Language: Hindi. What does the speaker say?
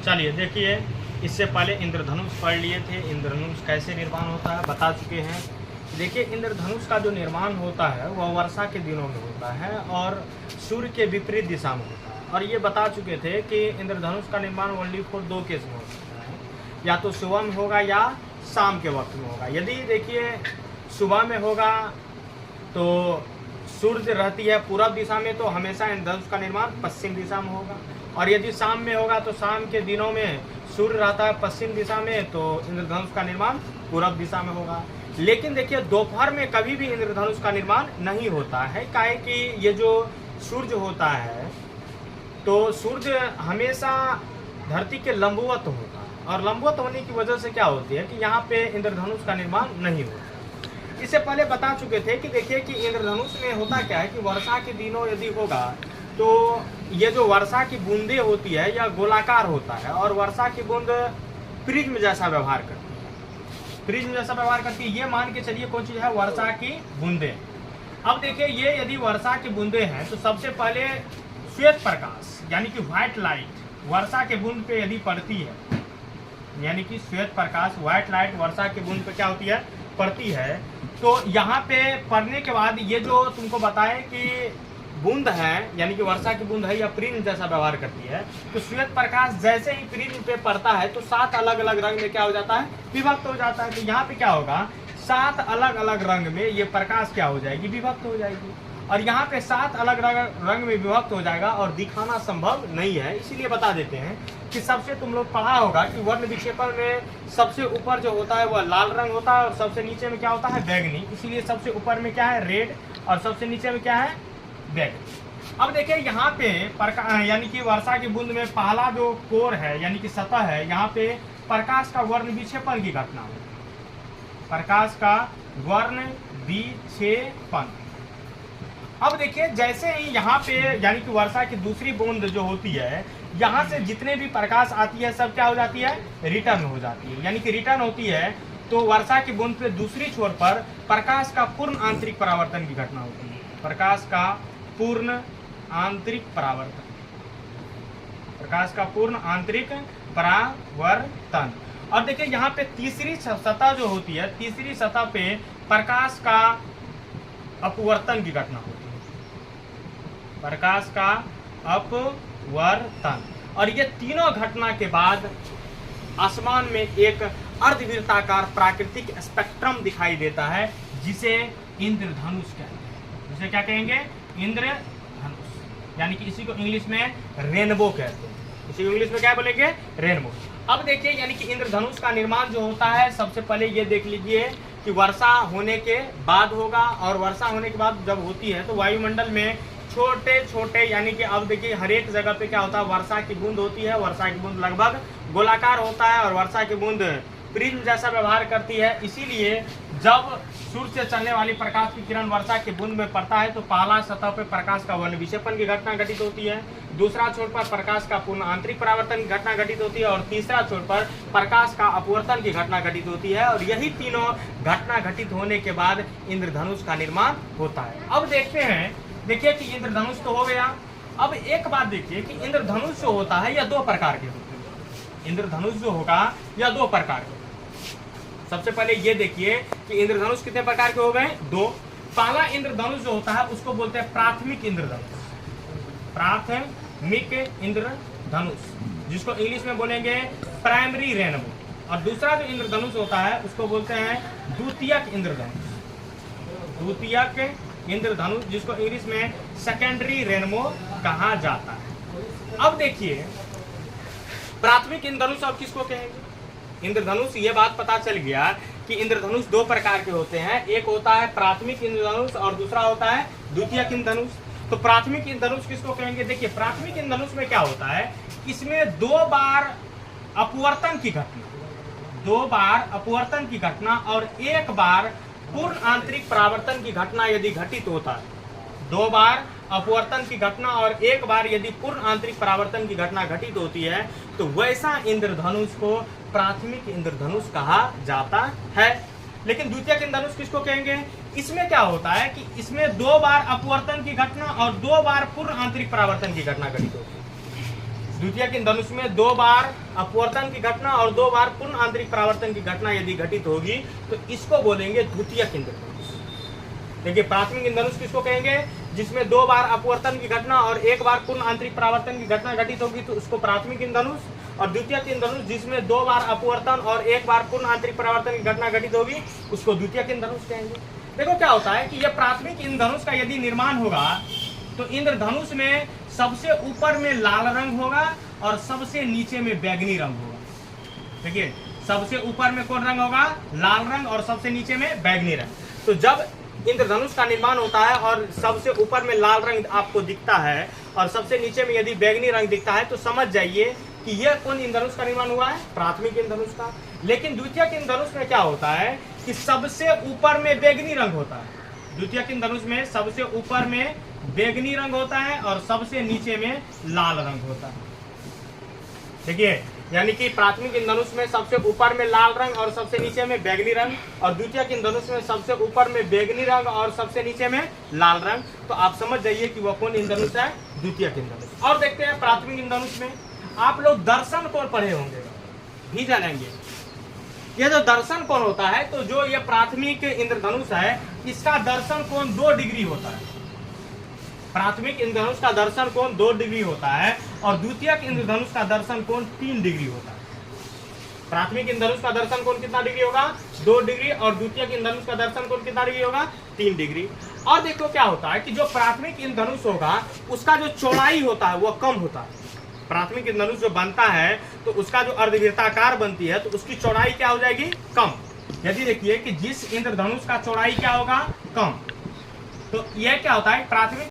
चलिए देखिए, इससे पहले इंद्रधनुष पढ़ लिए थे। इंद्रधनुष कैसे निर्माण होता है बता चुके हैं। देखिए, इंद्रधनुष का जो निर्माण होता है वह वर्षा के दिनों में होता है और सूर्य के विपरीत दिशा में होता है। और ये बता चुके थे कि इंद्रधनुष का निर्माण ओनली फॉर दो केस में हो सकता है, या तो सुबह में होगा या शाम के वक्त में होगा। यदि देखिए सुबह में होगा तो सूर्य रहती है पूर्व दिशा में, तो हमेशा इंद्रधनुष का निर्माण पश्चिम दिशा में होगा। और यदि शाम में होगा तो शाम के दिनों में सूर्य रहता है पश्चिम दिशा में, तो इंद्रधनुष का निर्माण पूर्व दिशा में होगा। लेकिन देखिए, दोपहर में कभी भी इंद्रधनुष का निर्माण नहीं होता है। काहे कि ये जो सूर्य होता है तो सूर्य हमेशा धरती के लंबवत होता है, और लंबवत होने की वजह से क्या होती है कि यहाँ पे इंद्रधनुष का निर्माण नहीं होता। इससे पहले बता चुके थे कि देखिए कि इंद्रधनुष में होता क्या है कि वर्षा के दिनों यदि होगा तो ये जो वर्षा की बूंदें होती है यह गोलाकार होता है, और वर्षा की बूंद प्रिज्म जैसा व्यवहार करती है। प्रिज्म जैसा व्यवहार करती है, ये मान के चलिए कौन चीज है, वर्षा की बूंदें। अब देखिए, ये यदि वर्षा की बूंदें हैं तो सबसे पहले श्वेत प्रकाश यानी कि व्हाइट लाइट वर्षा के बूंद पे यदि पड़ती है, यानी कि श्वेत प्रकाश व्हाइट लाइट वर्षा के बूंद पे क्या होती है, पड़ती है, तो यहाँ पे पड़ने के बाद ये जो तुमको बताए कि बूंद है यानी कि वर्षा की बूंद है या प्रिज्म जैसा व्यवहार करती है, तो श्वेत प्रकाश जैसे ही प्रिज्म पे पड़ता है तो 7 अलग अलग रंग में क्या हो जाता है, विभक्त हो जाता है। तो यहाँ पे क्या होगा, 7 अलग अलग रंग में ये प्रकाश क्या हो जाएगी, विभक्त हो जाएगी। और यहाँ पे 7 अलग रंग में विभक्त हो जाएगा और दिखाना संभव नहीं है। इसीलिए बता देते हैं कि सबसे तुम लोग पढ़ा होगा कि वर्ण विक्षेपण में सबसे ऊपर जो होता है वह लाल रंग होता है और सबसे नीचे में क्या होता है, बैगनी। इसीलिए सबसे ऊपर में क्या है, रेड, और सबसे नीचे में क्या है, बैगनी। अब देखिए, यहाँ पे यानी कि वर्षा की बूंद में पहला जो कोर है यानी कि सतह है, यहाँ पे प्रकाश का वर्ण विक्षेपण की घटना होती है, प्रकाश का वर्ण विक्षेपण। अब देखिए, जैसे ही यहाँ पे यानी कि वर्षा की दूसरी बूंद जो होती है, यहाँ से जितने भी प्रकाश आती है सब क्या हो जाती है, रिटर्न हो जाती है। यानी कि रिटर्न होती है तो वर्षा की बूंद पे दूसरी छोर पर प्रकाश का पूर्ण आंतरिक परावर्तन की घटना होती है, प्रकाश का पूर्ण आंतरिक परावर्तन, प्रकाश का पूर्ण आंतरिक परावर्तन। और देखिए, यहाँ पे तीसरी सतह जो होती है, तीसरी सतह पे प्रकाश का अपवर्तन की घटना होती है, प्रकाश का अपवर्तन। और ये तीनों घटना के बाद आसमान में एक अर्धवृत्ताकार प्राकृतिक स्पेक्ट्रम दिखाई देता है, जिसे इंद्रधनुष कहते हैं। जिसे क्या कहेंगे, इंद्रधनुष, यानी कि इसी को इंग्लिश में रेनबो कहते हैं। इसी को इंग्लिश में क्या बोलेंगे, रेनबो। अब देखिए, यानी कि इंद्रधनुष का निर्माण जो होता है, सबसे पहले ये देख लीजिए कि वर्षा होने के बाद होगा, और वर्षा होने के बाद जब होती है तो वायुमंडल में छोटे छोटे, यानी कि अब देखिए हर एक जगह पे क्या होता है, वर्षा की बूंद होती है। वर्षा की बूंद लगभग गोलाकार होता है और वर्षा की बूंद प्रिज्म जैसा व्यवहार करती है। इसीलिए जब सूर्य से चलने वाली प्रकाश की किरण वर्षा की बूंद में पड़ता है तो पहला सतह पर प्रकाश का वर्ण विक्षेपण की घटना घटित होती है, दूसरा छोर पर प्रकाश का पूर्ण आंतरिक परावर्तन की घटना घटित होती है, और तीसरा छोर पर प्रकाश का अपवर्तन की घटना घटित होती है। और यही तीनों घटना घटित होने के बाद इंद्रधनुष का निर्माण होता है। अब देखते हैं, देखिए कि इंद्रधनुष तो हो गया। अब एक बात देखिए कि इंद्रधनुष जो होता है यह 2 प्रकार के होते हैं। इंद्रधनुष जो होगा यह 2 प्रकार के। सबसे पहले ये देखिए कि इंद्रधनुष कितने प्रकार के हो गए, 2। पहला इंद्रधनुष जो होता है उसको बोलते हैं प्राथमिक इंद्रधनुष, प्राथमिक इंद्रधनुष, जिसको इंग्लिश में बोलेंगे प्राइमरी रेनबो। और दूसरा जो इंद्रधनुष होता है उसको बोलते हैं द्वितीयक इंद्रधनुष, द्वितीयक इंद्रधनुष, जिसको इंग्लिश में सेकेंडरी रेनबो कहा जाता है। अब देखिए, प्राथमिक इंद्रधनुष अब किसको कहेंगे, इंद्रधनुष। ये बात पता चल गया कि इंद्रधनुष 2 प्रकार के होते हैं, एक होता है प्राथमिक इंद्रधनुष और दूसरा होता है द्वितीयक इंद्रधनुष। तो प्राथमिक इंद्रधनुष किसको कहेंगे, देखिए प्राथमिक इंद्रधनुष में क्या होता है, इसमें 2 बार अपवर्तन की घटना, 2 बार अपवर्तन की घटना और 1 बार पूर्ण आंतरिक परावर्तन की घटना यदि घटित होता है, 2 बार अपवर्तन की घटना और 1 बार यदि पूर्ण आंतरिक परावर्तन की घटना घटित होती है, तो वैसा इंद्रधनुष को प्राथमिक इंद्रधनुष कहा जाता है। लेकिन द्वितीयक इंद्रधनुष किसको कहेंगे, इसमें क्या होता है कि इसमें 2 बार अपवर्तन की घटना और 2 बार पूर्ण आंतरिक परावर्तन की घटना घटित होती है। द्वितीयक इंद्रधनुष में 2 बार अपवर्तन की घटना और 2 बार पूर्ण आंतरिक परावर्तन की घटना यदि घटित होगी तो इसको बोलेंगे द्वितीयक इंद्रधनुष। देखिए प्राथमिक इंद्रधनुष किसको कहेंगे, जिसमें 2 बार अपवर्तन की घटना और 1 बार पूर्ण आंतरिक परावर्तन की घटना घटित होगी तो उसको प्राथमिक इंद्रधनुष, और द्वितीयक इंद्रधनुष जिसमें 2 बार अपवर्तन और 1 बार पूर्ण आंतरिक परावर्तन की घटना घटित होगी उसको द्वितीयक इंद्रधनुष कहेंगे। देखो क्या होता है कि यह प्राथमिक इंद्रधनुष का यदि निर्माण होगा तो इंद्रधनुष में सबसे ऊपर में लाल रंग होगा और सबसे नीचे में बैगनी रंग होगा। देखिए सबसे ऊपर में कौन रंग होगा, लाल रंग, और सबसे नीचे में बैगनी रंग। तो जब इंद्रधनुष का निर्माण होता है और सबसे ऊपर में लाल रंग आपको दिखता है और सबसे नीचे में यदि बैगनी रंग दिखता है तो समझ जाइए कि यह कौन इंद्रधनुष का निर्माण हुआ है, प्राथमिक इंद्रधनुष का। लेकिन द्वितीयक इंद्रधनुष में क्या होता है कि सबसे ऊपर में बैगनी रंग होता है। द्वितीयक इंद्रधनुष में सबसे ऊपर में बैगनी रंग होता है और सबसे नीचे में लाल रंग होता है। देखिए यानी कि प्राथमिक इंद्रधनुष में सबसे ऊपर में लाल रंग और सबसे नीचे में बैगनी रंग, और द्वितीयक इंद्रधनुष में सबसे ऊपर में बैगनी रंग और सबसे नीचे में लाल रंग। तो आप समझ जाइए कि वह कौन इंद्रधनुष है, द्वितीयक इंद्रधनुष। और देखते हैं प्राथमिक इंद्रधनुष में आप लोग दर्शन कोण पढ़े होंगे, भी जानेंगे। यह जो दर्शन कोण होता है तो जो यह प्राथमिक इंद्रधनुष है इसका दर्शन कोण 2 डिग्री होता है। प्राथमिक इंद्रधनुष का दर्शन कोण 2 डिग्री होता है और द्वितीयक इंद्रधनुष का दर्शन कोण 3 डिग्री होता है। प्राथमिक इंद्रधनुष का दर्शन कोण कितना डिग्री होगा, 2 डिग्री, और द्वितीयक इंद्रधनुष का दर्शन कोण कितना डिग्री होगा, 3 डिग्री। और देखो क्या होता है कि जो प्राथमिक इंद्रधनुष होगा उसका जो चौड़ाई होता है वह कम होता है। प्राथमिक इंद्रधनुष जो बनता है तो उसका जो अर्धवृत्ताकार बनती है तो उसकी चौड़ाई क्या हो जाएगी, कम। यदि देखिए कि जिस इंद्रधनुष का चौड़ाई क्या होगा, कम, तो यह क्या होता है, प्राथमिक